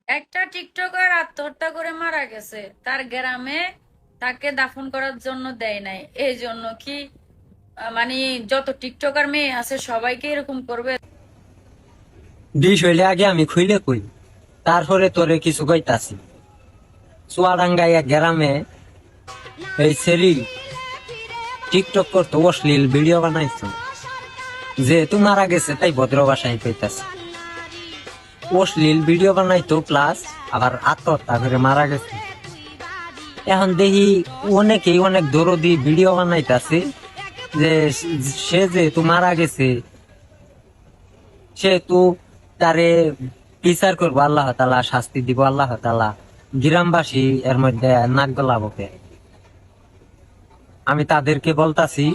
একটা টিকটকার আত্মহত্যা করে মারা গেছে, তার গ্রামে তাকে দাফন করার জন্য দেয় নাই। এই জন্য কি মানে যত টিকটকার মেয়ে আছে সবাইকে এরকম করবে? বিষ হইলে আগে আমি খুইলে কই, তারপরে তোরে কিছু কইতাছি। চুয়াডাঙ্গায় এক গ্রামে এই ছেলি টিকটক করতো, অশ্লীল ভিডিও বানাইতো। যেহেতু মারা গেছে তাই ভদ্র ভাষায় কইতাছে। অশ্লীল ভিডিও বানাইতো প্লাস আবার আত্মহত্যা করে মারা গেছে। এখন দেখি অনেকেই অনেক দরদি ভিডিও বানাইতাছে যে সে যেহেতু মারা গেছে সেহেতু তারে বিচার করবো আল্লাহ তাআলা, শাস্তি দিব আল্লাহ তাআলা। গ্রামবাসী এর মধ্যে নাক গলাবকে। আমি তাদেরকে বলতাছি,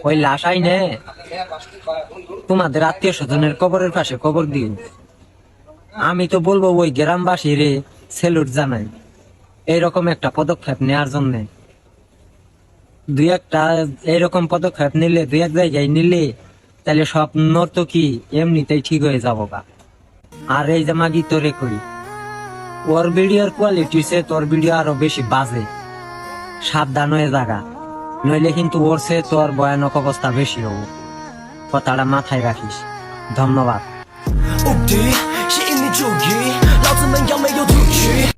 ওই লাশ আইনে তোমাদের আত্মীয় স্বজনের কবরের পাশে কবর দিন। আমি তো বলবো ওই গ্রামবাসী রে সেলুট জানাই এইরকম একটা পদক্ষেপ নেওয়ার জন্য। দুই একটা এইরকম পদক্ষেপ নিলে, দুই এক জায়গায় নিলে, তাহলে সব নর্তকী এমনিতেই ঠিক হয়ে যাবো গা। আর এই যে মাগি তোরে করি, ওর ভিডিওর কোয়ালিটি সে তোর ভিডিও আরো বেশি বাজে। সাবধান হয়ে জাগা, নইলে কিন্তু ওর সে তোর ভয়ানক অবস্থা বেশি হবো। কথাটা মাথায় রাখিস। ধন্যবাদ।无敌，吸引你注意，老子们要没有出去。